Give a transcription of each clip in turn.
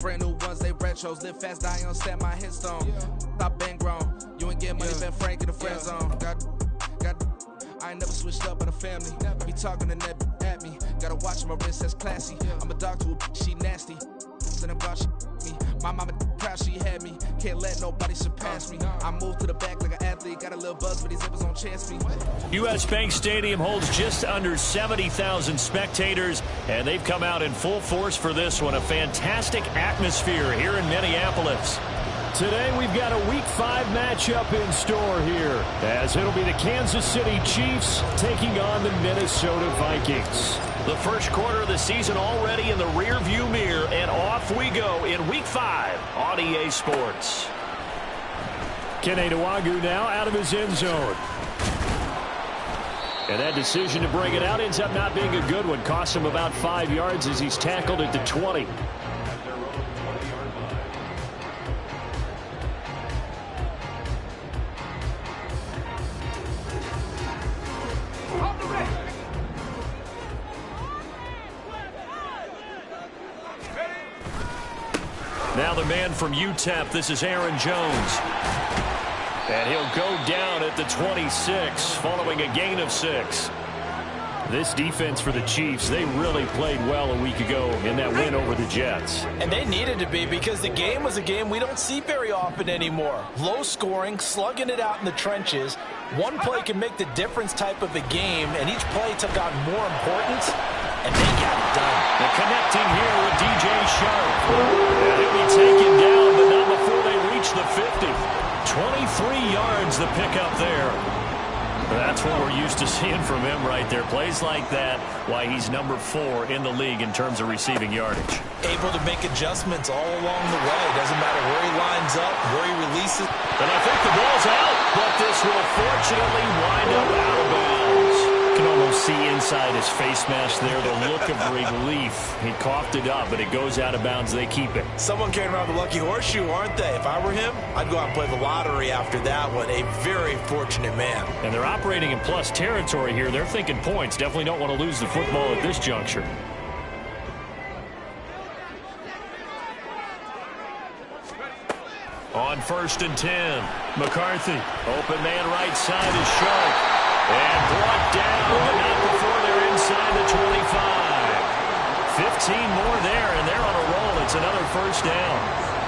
Brand new ones, they retros. Live fast, die on set, my headstone. Stop been grown. You ain't getting money, Ben Frank in the friend zone. I ain't never switched up on a family. Be talking to that at me. Gotta watch my wrist, that's classy. I'm a dog to a she nasty. Send them God, she me. My mama proud she had me. Can't let nobody surpass me. I move to the back like an athlete. Got a little buzz for these zippers on chance me. U.S. Bank Stadium holds just under 70,000 spectators, and they've come out in full force for this one. A fantastic atmosphere here in Minneapolis. Today we've got a Week 5 matchup in store here, as it'll be the Kansas City Chiefs taking on the Minnesota Vikings. The first quarter of the season already in the rearview mirror, and off we go in Week 5 on EA Sports. Kene Nwangwu now out of his end zone. And that decision to bring it out ends up not being a good one. Costs him about 5 yards as he's tackled at the 20. Now the man from UTEP, this is Aaron Jones. And he'll go down at the 26 following a gain of 6. This defense for the Chiefs, they really played well a week ago in that win over the Jets. And they needed to be, because the game was a game we don't see very often anymore. Low scoring, slugging it out in the trenches. One play can make the difference type of a game, and each play took on more importance, and they got it done. The connecting here with DJ Sharp. And he'll be taken down, but not before they reach the 50. 23 yards the pickup there. That's what we're used to seeing from him right there. Plays like that, why he's number 4 in the league in terms of receiving yardage. Able to make adjustments all along the way. Doesn't matter where he lines up, where he releases. And I think the ball's out, but this will fortunately wind up out of bounds. You can almost see inside his face mask there the look of relief. He coughed it up, but it goes out of bounds. They keep it. Someone came around the lucky horseshoe, aren't they? If I were him, I'd go out and play the lottery after that one. A very fortunate man. And they're operating in plus territory here. They're thinking points. Definitely don't want to lose the football at this juncture. On 1st and 10, McCarthy. Open man right side is Sharp. And brought down, but not before they're inside the 25. 15 more there, and they're on a roll. It's another first down.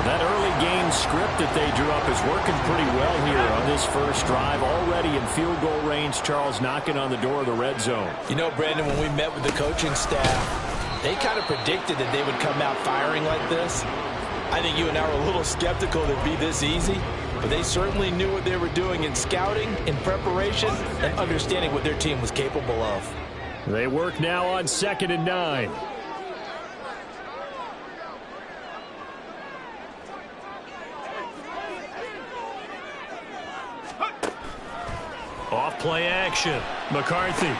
That early game script that they drew up is working pretty well here on this first drive. Already in field goal range, Charles knocking on the door of the red zone. You know, Brandon, when we met with the coaching staff, they kind of predicted that they would come out firing like this. I think you and I were a little skeptical that it'd be this easy. But they certainly knew what they were doing in scouting, in preparation, and understanding what their team was capable of. They work now on 2nd and 9. Off play action. McCarthy.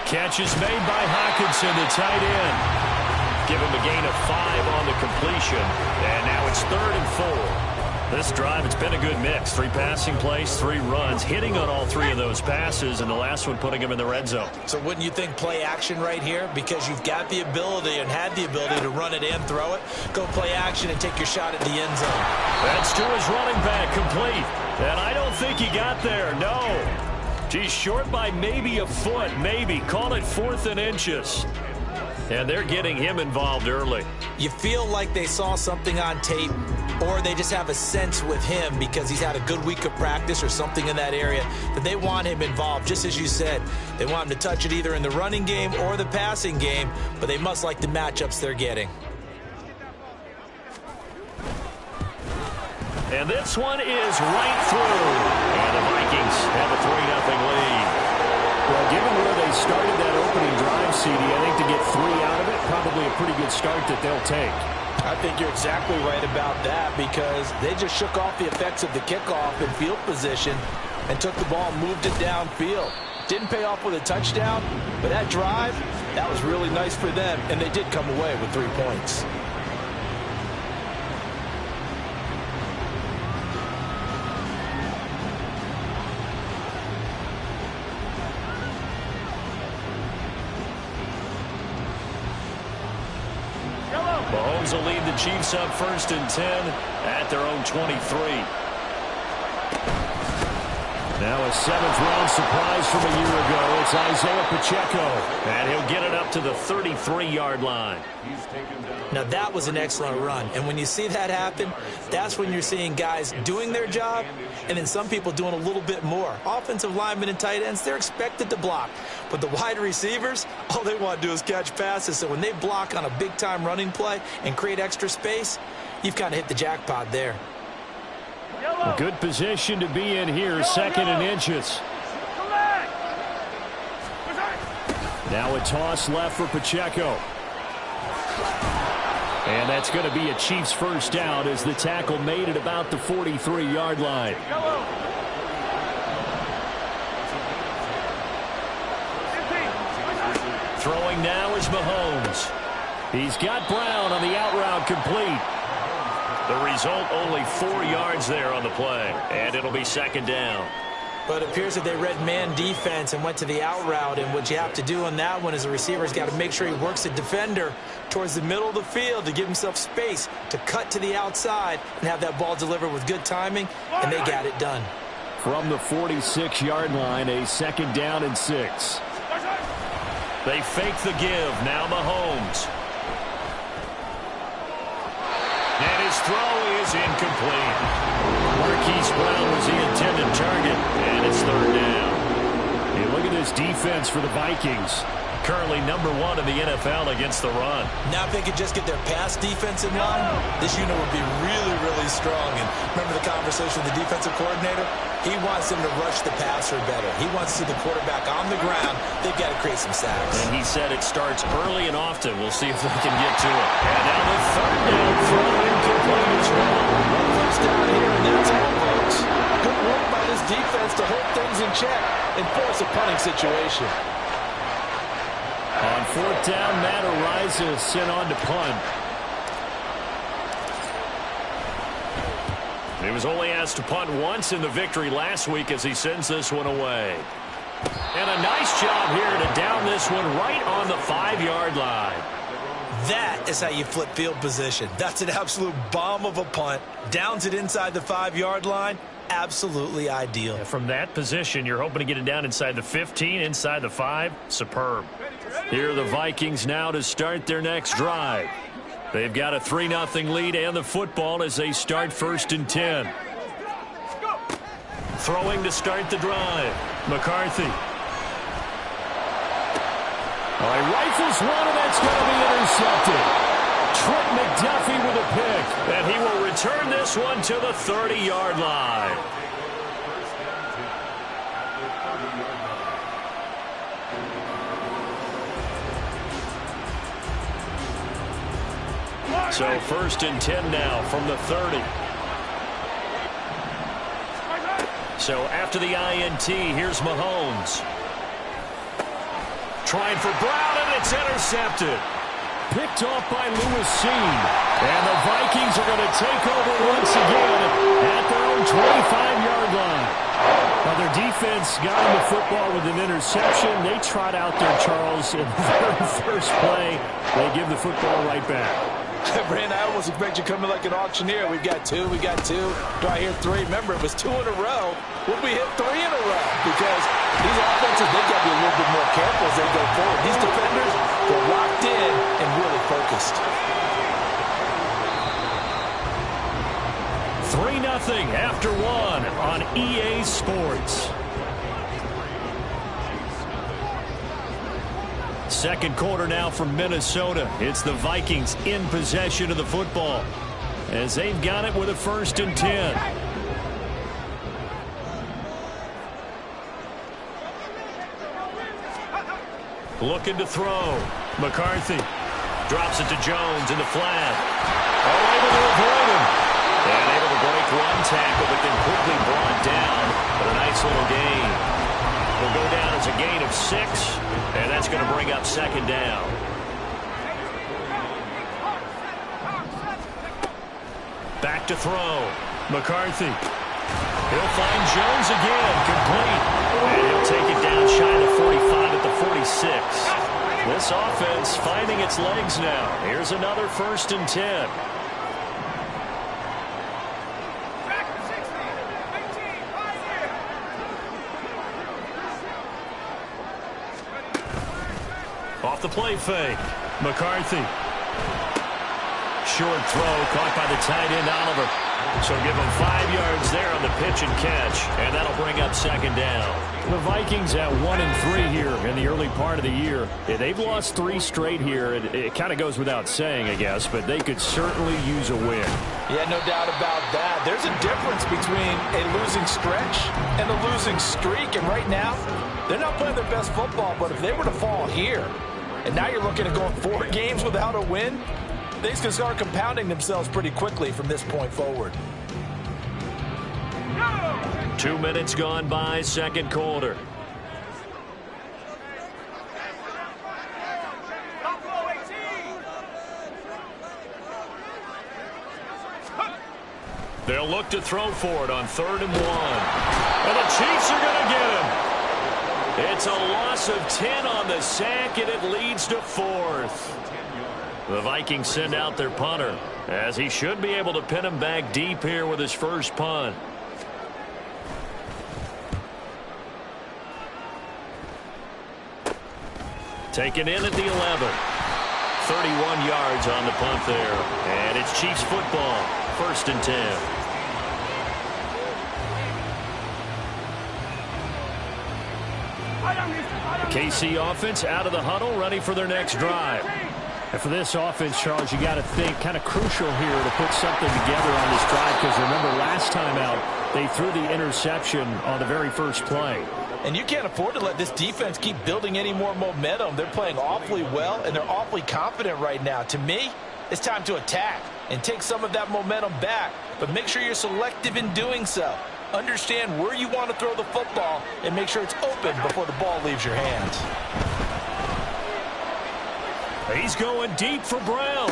Catch is made by Hockenson, the tight end. Give him a gain of 5 on the completion. And now it's 3rd and 4. This drive, it's been a good mix. 3 passing plays, 3 runs, hitting on all 3 of those passes, and the last one putting him in the red zone. So wouldn't you think play action right here? Because you've got the ability and had the ability to run it and throw it. Go play action and take your shot at the end zone. That's to his running back, complete. And I don't think he got there, no. He's short by maybe a foot, maybe. Call it 4th and inches. And they're getting him involved early. You feel like they saw something on tape, or they just have a sense with him because he's had a good week of practice or something in that area that they want him involved. Just as you said, they want him to touch it either in the running game or the passing game, but they must like the matchups they're getting. And this one is right through. And the Vikings have a 3-0 lead. Well, given where they started that opening drive, CD, I think to get 3 out of it, probably a pretty good start that they'll take. I think you're exactly right about that, because they just shook off the effects of the kickoff in field position and took the ball and moved it downfield. Didn't pay off with a touchdown, but that drive, that was really nice for them, and they did come away with 3 points. Mahomes will lead the Chiefs up 1st and 10 at their own 23. Now a 7th-round surprise from a year ago. It's Isaiah Pacheco, and he'll get it up to the 33-yard line. Now, that was an excellent run. And when you see that happen, that's when you're seeing guys doing their job and then some people doing a little bit more. Offensive linemen and tight ends, they're expected to block. But the wide receivers, all they want to do is catch passes. So when they block on a big-time running play and create extra space, you've kind of hit the jackpot there. A good position to be in here, 2nd and inches. Now a toss left for Pacheco. And that's going to be a Chiefs first down as the tackle made at about the 43-yard line. Throwing now is Mahomes. He's got Brown on the out route complete. The result, only 4 yards there on the play, and it'll be 2nd down. But it appears that they read man defense and went to the out route, and what you have to do on that one is the receiver's got to make sure he works the defender towards the middle of the field to give himself space to cut to the outside and have that ball delivered with good timing, and they got it done. From the 46-yard line, a 2nd down and 6. They fake the give, now Mahomes. And his throw is incomplete. Marquise Brown was the intended target, and it's 3rd down. Hey, look at this defense for the Vikings. Currently number 1 in the NFL against the run. Now if they could just get their pass defense in line, this unit would be really, really strong. And remember the conversation with the defensive coordinator? He wants them to rush the passer better. He wants to see the quarterback on the ground. They've got to create some sacks. And he said it starts early and often. We'll see if they can get to it. And now the 3rd down throw incomplete as well. One first down here, and that's all, folks. Good work by this defense to hold things in check and force a punting situation. On 4th down, Matt Araiza is sent on to punt. He was only asked to punt once in the victory last week as he sends this one away. And a nice job here to down this one right on the 5-yard line. That is how you flip field position. That's an absolute bomb of a punt. Downs it inside the 5-yard line. Absolutely ideal. Yeah, from that position, you're hoping to get it down inside the 15, inside the 5. Superb. Here are the Vikings now to start their next drive. They've got a 3-0 lead and the football as they start 1st and 10. Throwing to start the drive. McCarthy. All right, rifles one, and that's going to be intercepted. Trent McDuffie with a pick. And he will return this one to the 30-yard line. So 1st and 10 now from the 30. So after the INT, here's Mahomes. Trying for Brown, and it's intercepted. Picked off by Lewis Seen. And the Vikings are going to take over once again at their own 25-yard line. Now their defense got him the football with an interception. They trot out there, Charles, in the very first play. They give the football right back. Brand, I almost expect you coming like an auctioneer. We got two. Do I hear 3? Remember, it was 2 in a row. Would we hit 3 in a row? Because these offenses, they've got to be a little bit more careful as they go forward. These defenders, they're locked in and really focused. 3-0 after 1 on EA Sports. Second quarter now from Minnesota. It's the Vikings in possession of the football as they've got it with a 1st and 10. Looking to throw. McCarthy drops it to Jones in the flat. Able to avoid him. And able to break one tackle, but then quickly brought down. But a nice little gain. Will go down as a gain of 6, and that's going to bring up 2nd down. Back to throw. McCarthy. He'll find Jones again, complete. And he'll take it down shy of the 45 at the 46. This offense finding its legs now. Here's another 1st and 10. Off the play fake. McCarthy. Short throw caught by the tight end Oliver. So give him 5 yards there on the pitch and catch, and that'll bring up 2nd down. The Vikings at 1-3 here in the early part of the year. Yeah, they've lost 3 straight here. It kind of goes without saying, I guess, but they could certainly use a win. Yeah, no doubt about that. There's a difference between a losing stretch and a losing streak, and right now, they're not playing their best football, but if they were to fall here, and now you're looking at going 4 games without a win, things can start compounding themselves pretty quickly from this point forward. 2 minutes gone by, 2nd quarter. They'll look to throw for it on 3rd and 1. And the Chiefs are going to get him. It's a loss of 10 on the sack, and it leads to 4th. The Vikings send out their punter, as he should be able to pin him back deep here with his first punt. Taken in at the 11. 31 yards on the punt there. And it's Chiefs football. 1st and 10. KC offense out of the huddle, ready for their next drive. And for this offense, Charles, you got to think kind of crucial here to put something together on this drive, because remember last time out, they threw the interception on the very first play. And you can't afford to let this defense keep building any more momentum. They're playing awfully well, and they're awfully confident right now. To me, it's time to attack and take some of that momentum back, but make sure you're selective in doing so. Understand where you want to throw the football and make sure it's open before the ball leaves your hands. He's going deep for Brown.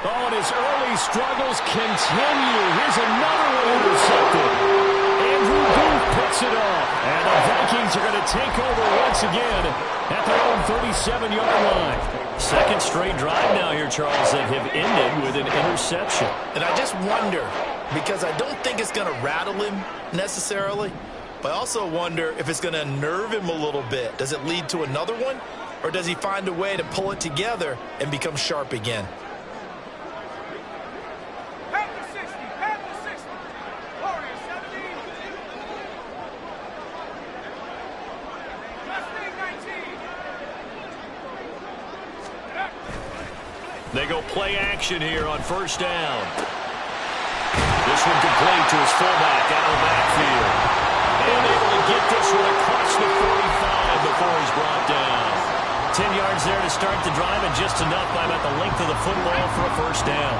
Oh, and his early struggles continue. Here's another one intercepted. Andrew Booth picks it off. And the Vikings are going to take over once again at their own 37-yard line. 2nd straight drive now here, Charles, that have ended with an interception. And I just wonder, because I don't think it's going to rattle him necessarily, but I also wonder if it's going to unnerve him a little bit. Does it lead to another one? Or does he find a way to pull it together and become sharp again? They go play action here on 1st down. This one complete to his fullback out of the backfield. And able to get this one across the 45 before he's brought down. 10 yards there to start the drive, and just enough by about the length of the football for a 1st down.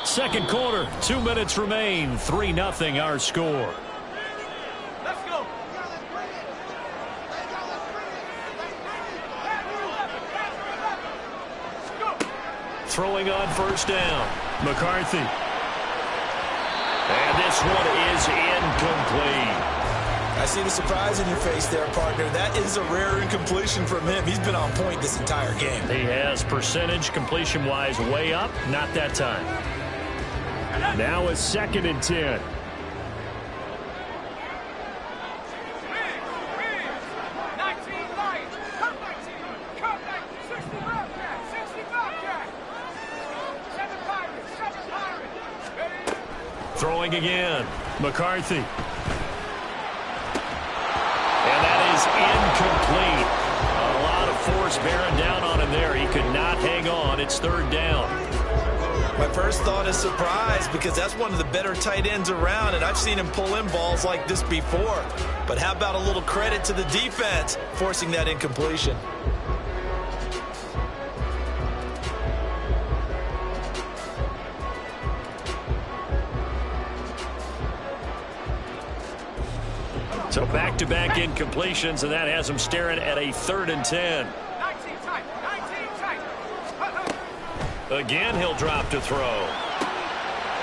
Second quarter, 2 minutes remain. 3-0 our score. Let's go. Throwing on 1st down. McCarthy. And this one is incomplete. I see the surprise in your face there, partner. That is a rare incompletion from him. He's been on point this entire game. He has percentage completion-wise way up. Not that time. Now a 2nd and 10. Throwing again. McCarthy. And that is incomplete. A lot of force bearing down on him there. He could not hang on. It's 3rd down. My first thought is surprise, because that's one of the better tight ends around, and I've seen him pull in balls like this before. But how about a little credit to the defense forcing that incompletion? So back-to-back incompletions, and that has him staring at a 3rd and 10. 19 tight. Again, he'll drop to throw.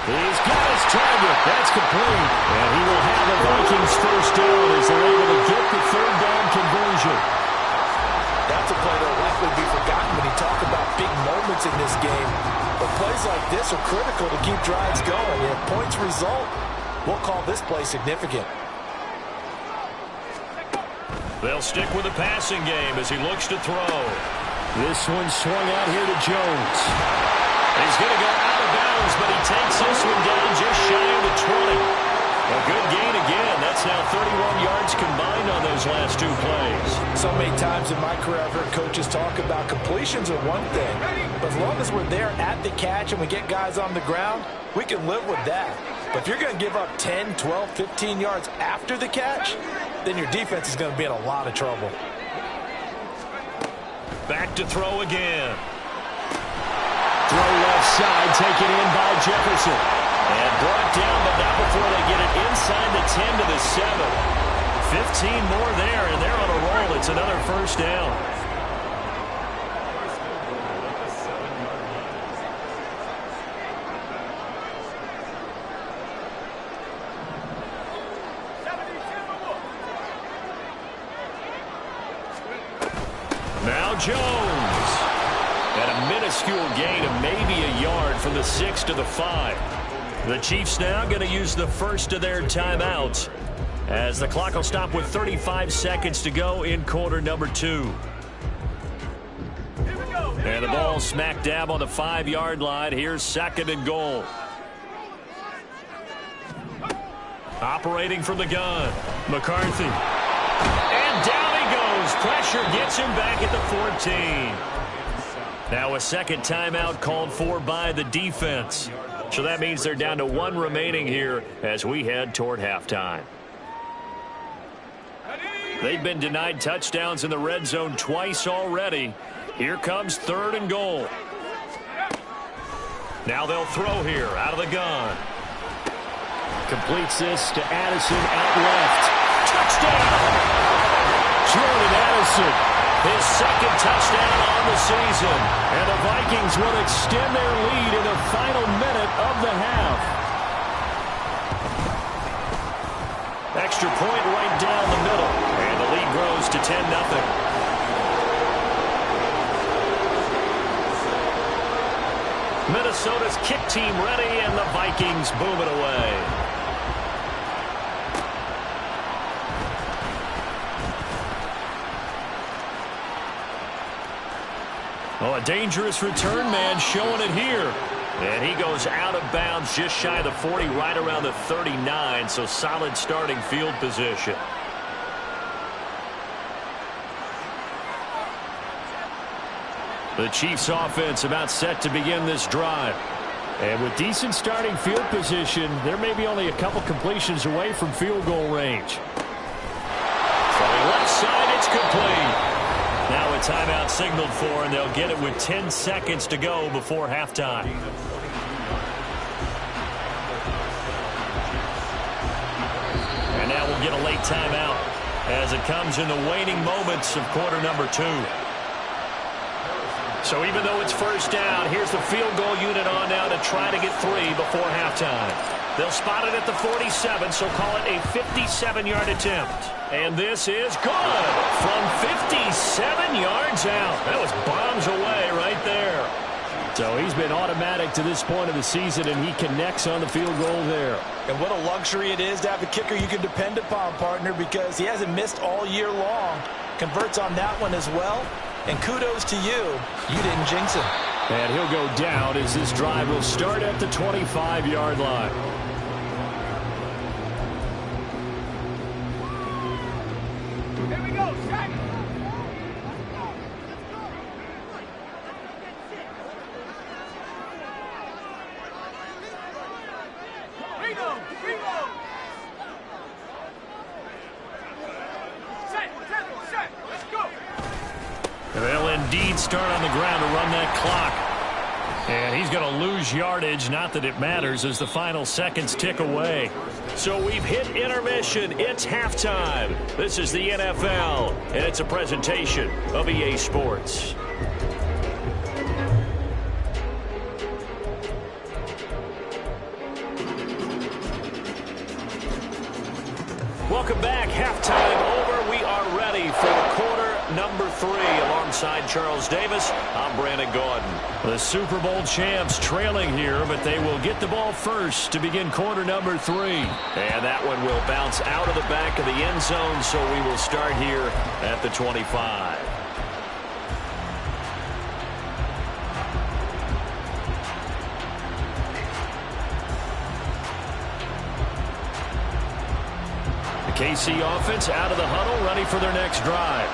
He's got his target. That's complete. And he will have the Vikings first down as they're able to get the third down conversion. That's a play that will likely be forgotten when you talk about big moments in this game. But plays like this are critical to keep drives going. And if points result, we'll call this play significant. They'll stick with the passing game as he looks to throw. This one swung out here to Jones. He's going to go out of bounds, but he takes this one down just shy of the 20. A good gain again. That's now 31 yards combined on those last two plays. So many times in my career I've heard coaches talk about completions are one thing, but as long as we're there at the catch and we get guys on the ground, we can live with that. But if you're going to give up 10, 12, 15 yards after the catch, then your defense is going to be in a lot of trouble. Back to throw again. Throw left side, taken in by Jefferson. And brought down, but not before they get it inside the 10 to the 7. 15 more there, and they're on a roll. It's another first down. Now Jones. And a minuscule gain of maybe a yard from the 6 to the 5. The Chiefs now going to use the first of their timeouts as the clock will stop with 35 seconds to go in quarter number 2. And the ball smack dab on the 5-yard line. Here's 2nd and goal. Operating from the gun, McCarthy. And down he goes. Pressure gets him back at the 14. Now a second timeout called for by the defense. So that means they're down to 1 remaining here as we head toward halftime. They've been denied touchdowns in the red zone twice already. Here comes 3rd and goal. Now they'll throw here out of the gun. Completes this to Addison out left. Touchdown! Jordan Addison. His 2nd touchdown on the season. And the Vikings will extend their lead in the final minute of the half. Extra point right down the middle. And the lead grows to 10-0. Minnesota's kick team ready, and the Vikings boom it away. Oh, a dangerous return man showing it here. And he goes out of bounds just shy of the 40, right around the 39, so solid starting field position. The Chiefs offense about set to begin this drive. And with decent starting field position, there may be only a couple completions away from field goal range. From the left side, it's complete. Now a timeout signaled for, and they'll get it with 10 seconds to go before halftime. And now we'll get a late timeout as it comes in the waning moments of quarter number 2. So even though it's first down, here's the field goal unit on now to try to get 3 before halftime. They'll spot it at the 47, so call it a 57-yard attempt. And this is good from 57 yards out. That was bombs away right there. So he's been automatic to this point of the season, and he connects on the field goal there. And what a luxury it is to have a kicker you can depend upon, partner, because he hasn't missed all year long. Converts on that one as well. And kudos to you. You didn't jinx him. And he'll go down as this drive will start at the 25-yard line. Here we go, Shaq. Bingo! Bingo! Set! Let's go! They'll indeed start on the ground to run that clock. And he's going to lose yardage, not that it matters, as the final seconds tick away. So we've hit intermission. It's halftime. This is the NFL, and it's a presentation of EA Sports. 3 alongside Charles Davis. I'm Brandon Gaudin. The Super Bowl champs trailing here, but they will get the ball first to begin quarter number 3. And that one will bounce out of the back of the end zone, so we will start here at the 25. KC offense out of the huddle, ready for their next drive.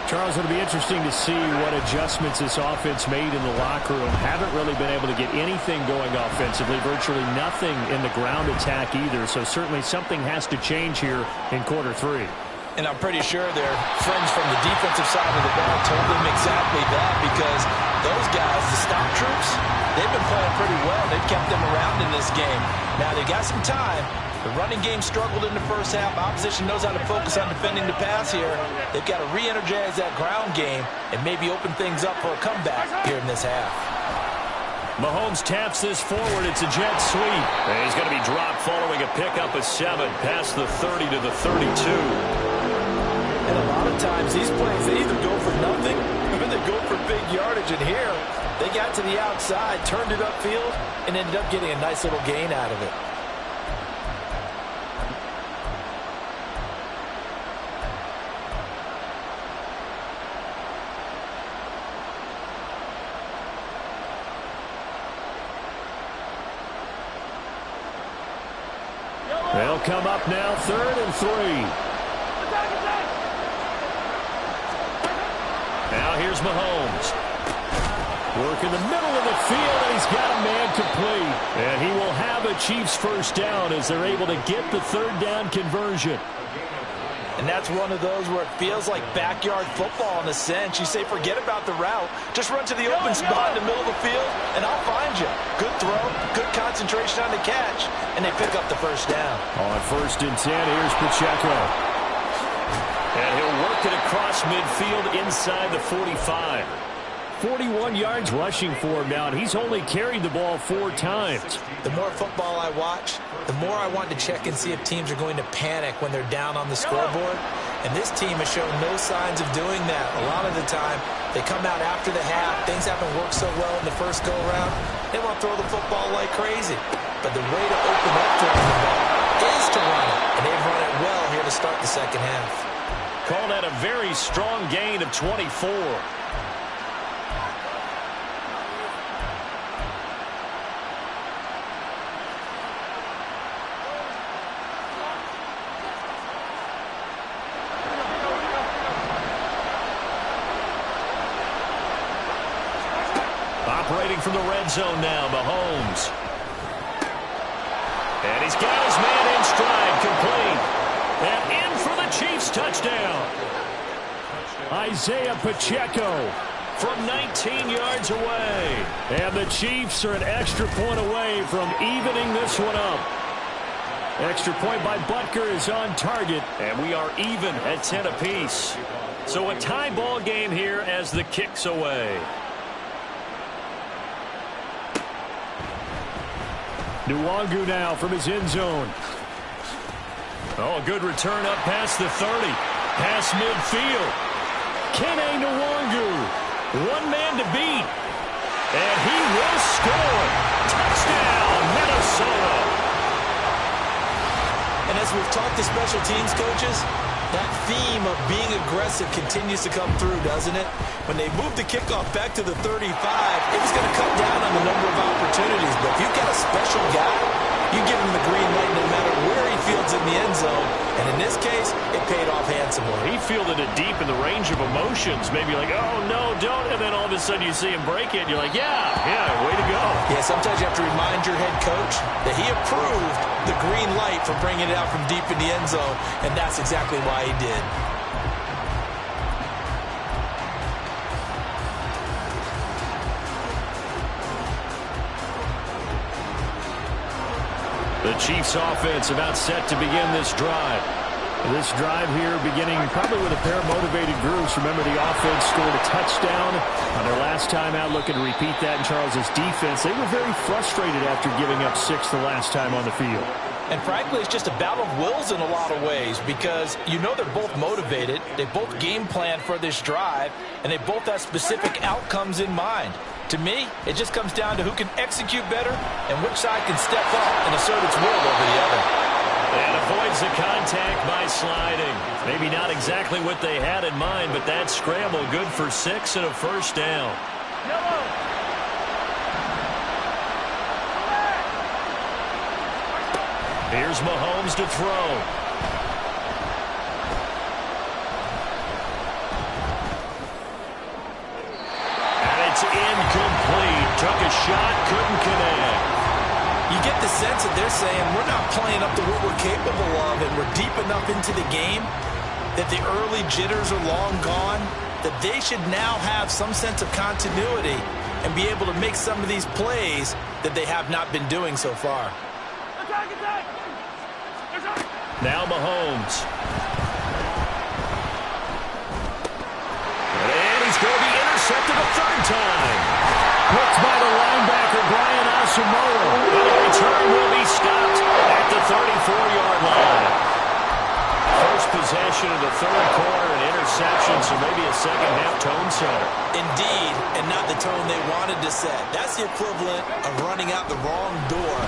Charles, it'll be interesting to see what adjustments this offense made in the locker room. Haven't really been able to get anything going offensively, virtually nothing in the ground attack either. So certainly something has to change here in quarter 3. And I'm pretty sure their friends from the defensive side of the ball told them exactly that, because those guys, the stop troops, they've been playing pretty well. They've kept them around in this game. Now they got some time. The running game struggled in the first half. Opposition knows how to focus on defending the pass here. They've got to re-energize that ground game and maybe open things up for a comeback here in this half. Mahomes taps this forward. It's a jet sweep. And he's going to be dropped following a pickup of 7 past the 30 to the 32. And a lot of times these plays, they either go for nothing or they go for big yardage. And here, they got to the outside, turned it upfield, and ended up getting a nice little gain out of it. They'll come up now, 3rd and 3. Now here's Mahomes. Work in the middle of the field, and he's got a man complete. And he will have a Chiefs first down as they're able to get the 3rd down conversion. And that's one of those where it feels like backyard football in a sense. You say forget about the route. Just run to the open spot in the middle of the field, and I'll find you. Good throw, good concentration on the catch, and they pick up the first down. On 1st and 10, here's Pacheco. And he'll work it across midfield inside the 45. 41 yards rushing for him now, and he's only carried the ball 4 times. The more football I watch, the more I want to check and see if teams are going to panic when they're down on the scoreboard. And this team has shown no signs of doing that. A lot of the time, they come out after the half. Things haven't worked so well in the first go-around. They want to throw the football like crazy. But the way to open up throwing the ball is to run it. And they've run it well here to start the second half. Called out a very strong gain of 24. Operating from the red zone now, Mahomes. And he's got his man in stride, complete. And in for the Chiefs touchdown. Isaiah Pacheco from 19 yards away. And the Chiefs are an extra point away from evening this one up. Extra point by Butker is on target, and we are even at 10 apiece. So a tie ball game here as the kick's away. Nwangu now from his end zone. Oh, good return up past the 30. Past midfield. Kene Nwangu. One man to beat. And he will score. Touchdown, Minnesota. And as we've talked to special teams coaches, that theme of being aggressive continues to come through, doesn't it? When they moved the kickoff back to the 35, it was going to cut down on the number of opportunities. But if you've got a special guy, you give him the green light no matter where he fields in the end zone. And in this case, it paid off handsomely. He fielded it deep in the range of emotions. Maybe like, oh, no, don't. And then all of a sudden you see him break it. And you're like, yeah, way to go. Yeah, sometimes you have to remind your head coach that he approved the green light for bringing it out from deep in the end zone. And that's exactly why he did. The Chiefs offense about set to begin this drive. This drive here beginning probably with a pair of motivated groups. Remember, the offense scored a touchdown on their last time out, looking to repeat that in Charles's defense. They were very frustrated after giving up 6 the last time on the field. And frankly, it's just a battle of wills in a lot of ways because you know they're both motivated. They both game plan for this drive, and they both have specific outcomes in mind. To me, it just comes down to who can execute better and which side can step up and assert its will over the other. And avoids the contact by sliding. Maybe not exactly what they had in mind, but that scramble good for 6 and a first down. Here's Mahomes to throw. And it's incomplete. Took a shot, couldn't connect. You get the sense that they're saying we're not playing up to what we're capable of and we're deep enough into the game that the early jitters are long gone, that they should now have some sense of continuity and be able to make some of these plays that they have not been doing so far. Now Mahomes. And he's going to be intercepted a third time. Picked by the linebacker, Brian Asamoah. And the return will be stopped at the 34-yard line. First possession of the third quarter, an interception, so maybe a second-half tone setter. Indeed, and not the tone they wanted to set. That's the equivalent of running out the wrong door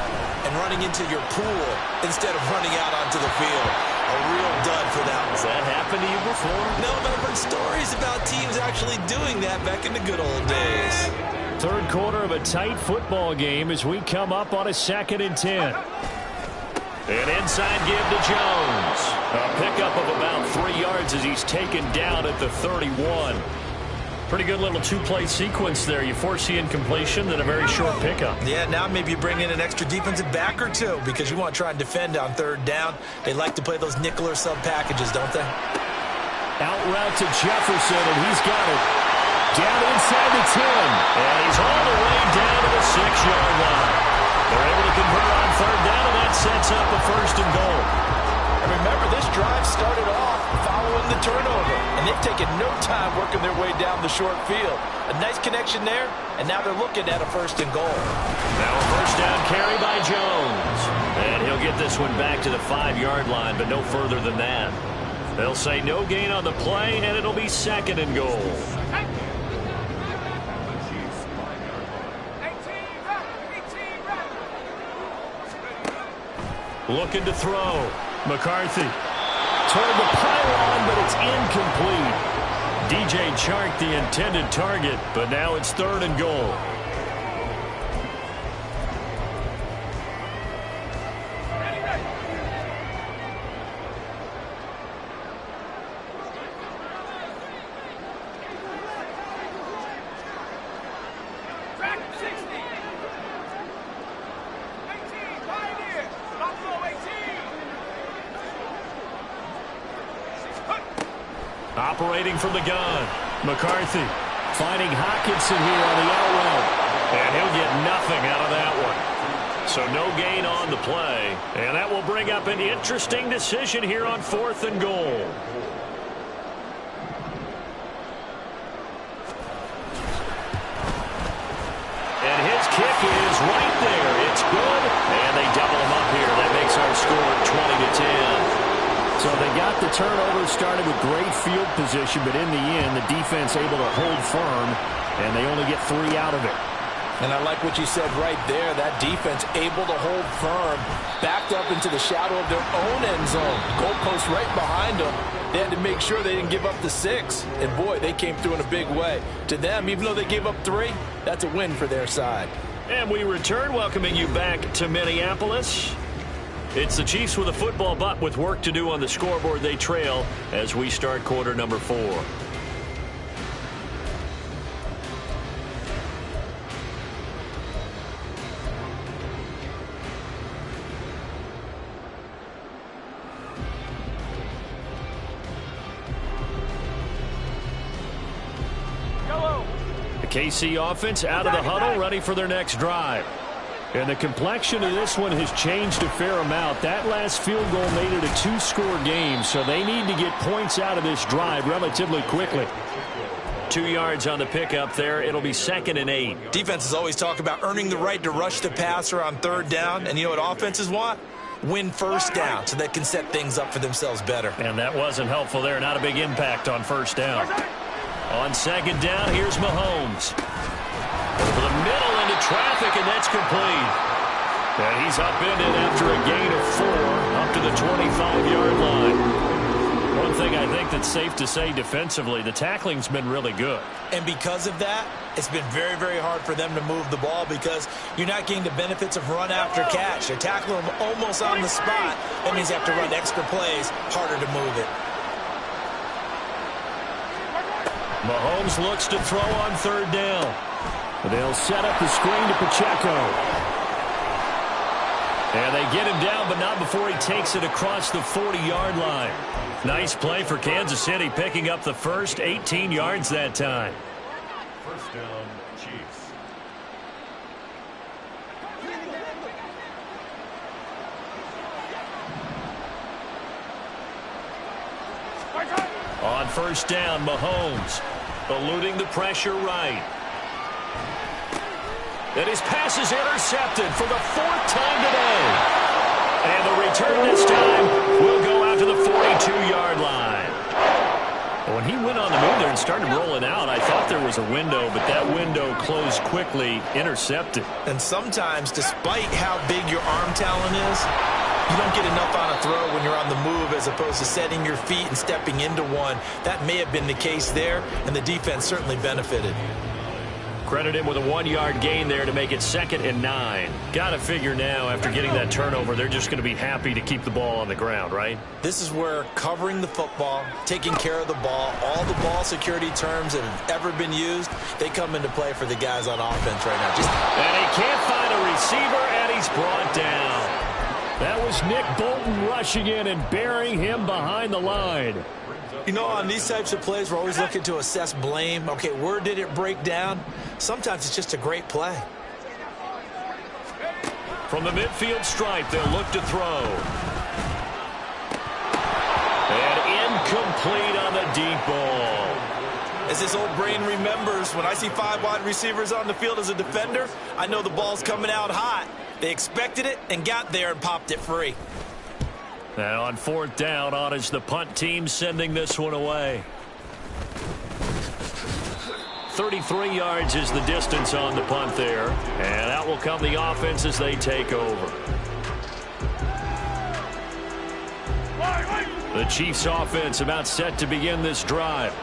and running into your pool instead of running out onto the field. A real dud for that one. Has that happened to you before? No, but I've heard stories about teams actually doing that back in the good old days. Third quarter of a tight football game as we come up on a 2nd and 10. An inside give to Jones. A pickup of about 3 yards as he's taken down at the 31. Pretty good little two-play sequence there. You force the incompletion, then a very short pickup. Yeah, now maybe you bring in an extra defensive back or two because you want to try and defend on third down. They like to play those nickel or sub packages, don't they? Out route to Jefferson, and he's got it. Down inside the 10. And he's all the way down to the 6-yard line. They're able to convert on third down, and that sets up a 1st and goal. And remember, this drive started off following the turnover, and they've taken no time working their way down the short field. A nice connection there, and now they're looking at a 1st and goal. Now a first down carry by Jones. And he'll get this one back to the 5-yard line, but no further than that. They'll say no gain on the play, and it'll be 2nd and goal. Looking to throw. McCarthy Toward the pylon, but it's incomplete. DJ Chark, the intended target, but now it's 3rd and goal. Operating from the gun. McCarthy Finding Hockenson here on the out route. And he'll get nothing out of that one. So no gain on the play. And that will bring up an interesting decision here on 4th and goal. And his kick is right there. It's good. And they double him up here. That makes our score 20-10. So they got the turnover started with great field position, but in the end, the defense able to hold firm, and they only get 3 out of it. And I like what you said right there. That defense able to hold firm, backed up into the shadow of their own end zone. Goalpost right behind them. They had to make sure they didn't give up the 6. And, boy, they came through in a big way. To them, even though they gave up 3, that's a win for their side. And we return, welcoming you back to Minneapolis. It's the Chiefs with a football, but with work to do on the scoreboard. They trail as we start quarter number 4. The KC offense out of the huddle, ready for their next drive. And the complexion of this one has changed a fair amount. That last field goal made it a 2-score game, so they need to get points out of this drive relatively quickly. 2 yards on the pickup there. It'll be 2nd and 8. Defenses always talk about earning the right to rush the passer on third down. And you know what offenses want? win first down so they can set things up for themselves better. And that wasn't helpful there. Not a big impact on first down. On second down, here's Mahomes. Over the middle into traffic, and that's complete. And he's upended after a gain of 4 up to the 25-yard line. One thing I think that's safe to say defensively, the tackling's been really good. And because of that, it's been very, very hard for them to move the ball because you're not getting the benefits of run after catch. They're tackling them almost on the spot. That means you have to run extra plays, harder to move it. Mahomes looks to throw on third down. They'll set up the screen to Pacheco. And they get him down, but not before he takes it across the 40-yard line. Nice play for Kansas City, picking up the first 18 yards that time. First down, Chiefs. On first down, Mahomes eluding the pressure right. And his pass is intercepted for the 4th time today. And the return this time will go out to the 42-yard line. When he went on the move there and started rolling out, I thought there was a window, but that window closed quickly, intercepted. And sometimes, despite how big your arm talent is, you don't get enough on a throw when you're on the move as opposed to setting your feet and stepping into one. That may have been the case there, and the defense certainly benefited. Credit him with a 1-yard gain there to make it 2nd and 9. Got to figure now, after getting that turnover, they're just going to be happy to keep the ball on the ground, right? This is where covering the football, taking care of the ball, all the ball security terms that have ever been used, they come into play for the guys on offense right now. And he can't find a receiver, and he's brought down. That was Nick Bolton rushing in and burying him behind the line. You know, on these types of plays, we're always looking to assess blame. Okay, where did it break down? Sometimes it's just a great play. From the midfield stripe, they'll look to throw. And incomplete on the deep ball. As this old brain remembers, when I see 5 wide receivers on the field as a defender, I know the ball's coming out hot. They expected it and got there and popped it free. Now on 4th down, on is the punt team sending this one away. 33 yards is the distance on the punt there. And out will come the offense as they take over. The Chiefs offense about set to begin this drive.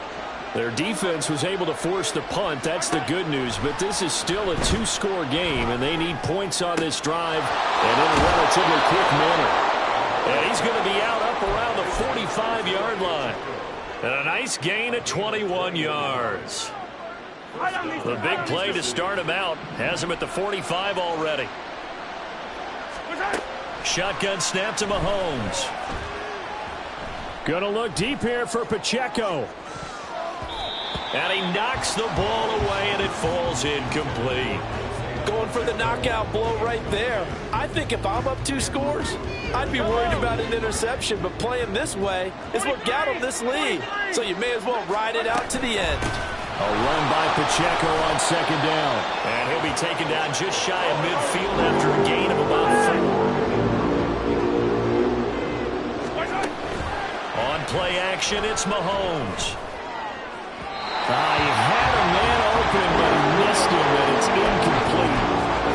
Their defense was able to force the punt. That's the good news. But this is still a 2-score game, and they need points on this drive and in a relatively quick manner. And he's going to be out up around the 45-yard line. And a nice gain of 21 yards. The big play to start him out has him at the 45 already. Shotgun snap to Mahomes. Going to look deep here for Pacheco. And he knocks the ball away, and it falls incomplete. Going for the knockout blow right there. I think if I'm up 2 scores, I'd be worried about an interception, but playing this way is what got him this lead. So you may as well ride it out to the end. A run by Pacheco on second down. And he'll be taken down just shy of midfield after a gain of about 4. On play action, it's Mahomes. He had a man open, but he missed him, and it's incomplete.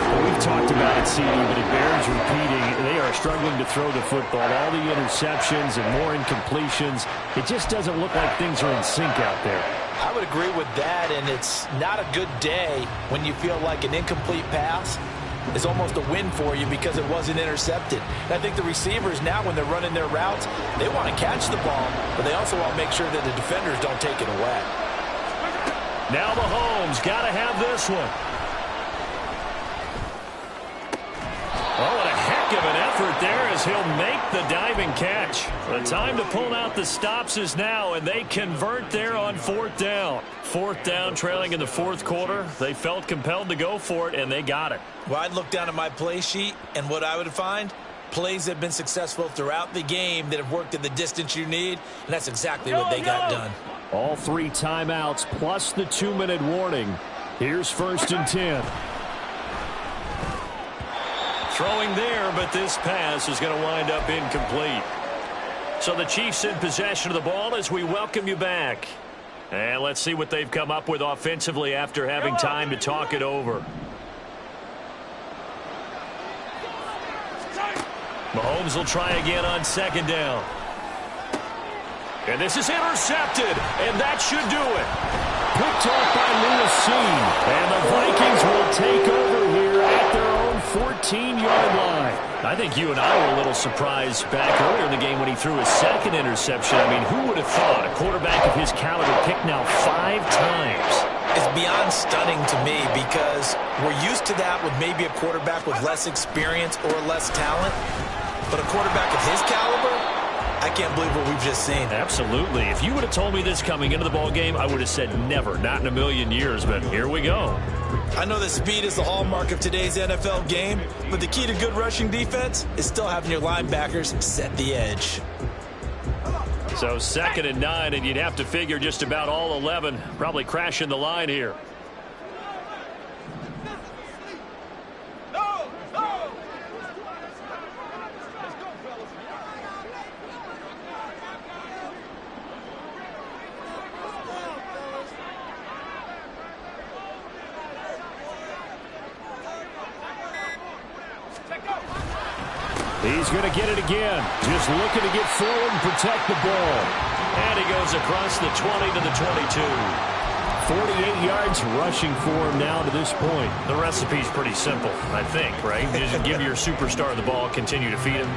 Well, we've talked about it, CD, but it bears repeating. They are struggling to throw the football. All the interceptions and more incompletions. It just doesn't look like things are in sync out there. I would agree with that, and it's not a good day when you feel like an incomplete pass is almost a win for you because it wasn't intercepted. And I think the receivers now, when they're running their routes, they want to catch the ball, but they also want to make sure that the defenders don't take it away. Now Mahomes got to have this one. Oh, what a heck of an effort there as he'll make the diving catch. The time to pull out the stops is now, and they convert there on 4th down. 4th down, trailing in the 4th quarter. They felt compelled to go for it, and they got it. Well, I'd look down at my play sheet, and what I would find, plays that have been successful throughout the game that have worked at the distance you need, and that's exactly what they got done. All 3 timeouts plus the 2-minute warning. Here's 1st and 10. Throwing there, but this pass is going to wind up incomplete. So the Chiefs in possession of the ball as we welcome you back. And let's see what they've come up with offensively after having time to talk it over. Mahomes will try again on second down. And this is intercepted, and that should do it. Picked off by Lewis. And the Vikings will take over here at their own 14-yard line. I think you and I were a little surprised back earlier in the game when he threw his second interception. I mean, who would have thought a quarterback of his caliber picked now 5 times? It's beyond stunning to me because we're used to that with maybe a quarterback with less experience or less talent. But a quarterback of his caliber, I can't believe what we've just seen. Absolutely. If you would have told me this coming into the ball game, I would have said never, not in a million years, but here we go. I know that speed is the hallmark of today's NFL game, but the key to good rushing defense is still having your linebackers set the edge. So 2nd and 9, and you'd have to figure just about all 11 probably crashing the line here. He's going to get it again. Just looking to get forward and protect the ball. And he goes across the 20 to the 22. 48 yards rushing for him now to this point. The recipe's pretty simple, I think, right? Just give your superstar the ball, continue to feed him.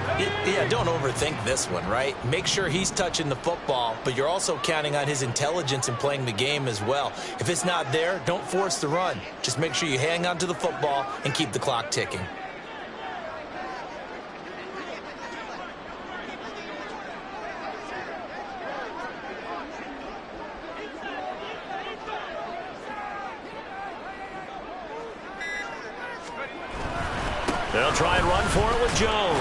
Yeah, don't overthink this one, right? Make sure he's touching the football, but you're also counting on his intelligence in playing the game as well. If it's not there, don't force the run. Just make sure you hang on to the football and keep the clock ticking. They'll try and run for it with Jones.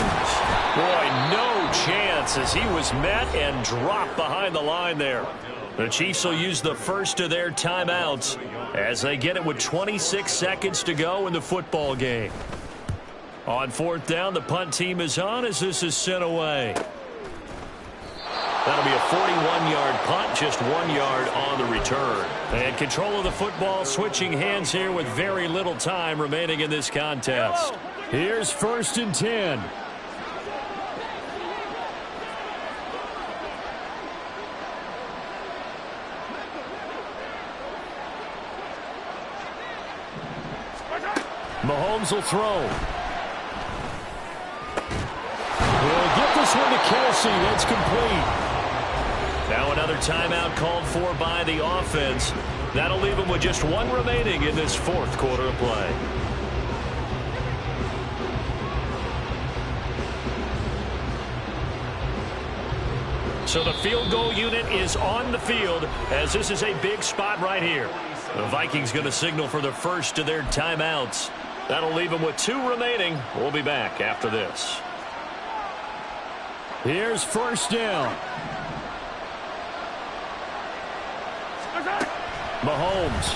Boy, no chance as he was met and dropped behind the line there. The Chiefs will use the first of their timeouts as they get it with 26 seconds to go in the football game. On 4th down, the punt team is on as this is sent away. That'll be a 41-yard punt, just 1 yard on the return. And control of the football switching hands here with very little time remaining in this contest. Here's 1st and 10. Mahomes will throw. He'll get this one to Kelsey. That's complete. Now another timeout called for by the offense. That'll leave them with just 1 remaining in this 4th quarter of play. So the field goal unit is on the field as this is a big spot right here. The Vikings going to signal for the first of their timeouts. That'll leave them with 2 remaining. We'll be back after this. Here's 1st down. Mahomes.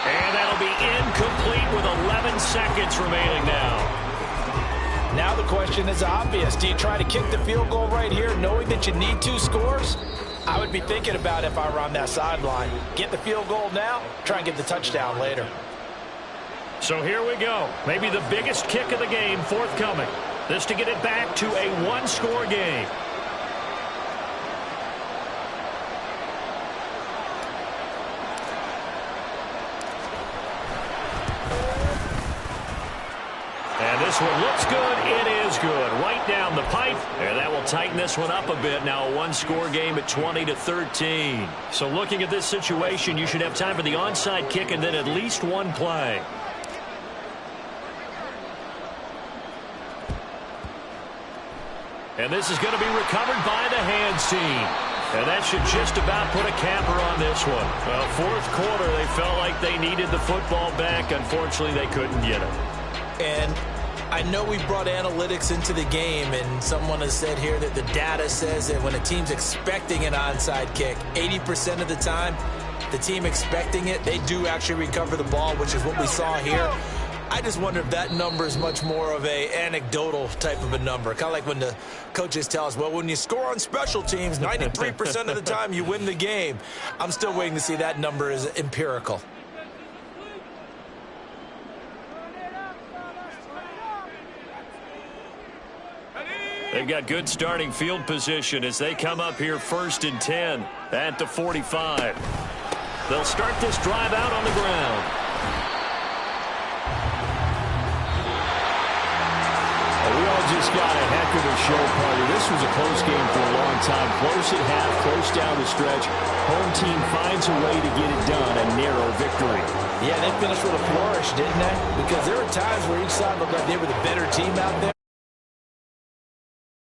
And that'll be incomplete with 11 seconds remaining now. Now the question is obvious. Do you try to kick the field goal right here knowing that you need 2 scores? I would be thinking about it if I were on that sideline. Get the field goal now, try and get the touchdown later. So here we go. Maybe the biggest kick of the game forthcoming. This to get it back to a 1-score game. And this one looks good. It is good. Right down the pipe. And that will tighten this one up a bit. Now a 1-score game at 20-13. So looking at this situation, you should have time for the onside kick and then at least 1 play. And this is going to be recovered by the hands team. And that should just about put a capper on this one. Well, 4th quarter, they felt like they needed the football back. Unfortunately, they couldn't get it. And I know we've brought analytics into the game, and someone has said here that the data says that when a team's expecting an onside kick, 80% of the time, the team expecting it, they do actually recover the ball, which is what we saw here. I just wonder if that number is much more of a anecdotal type of a number. Kind of like when the coaches tell us, well, when you score on special teams, 93% of the time you win the game. I'm still waiting to see that number is empirical. They've got good starting field position as they come up here 1st and 10 at the 45. They'll start this drive out on the ground. We all just got a heck of a show party. This was a close game for a long time. Close at half, close down the stretch. Home team finds a way to get it done, a narrow victory. Yeah, they finished with a flourish, didn't they? Because there were times where each side looked like they were the better team out there.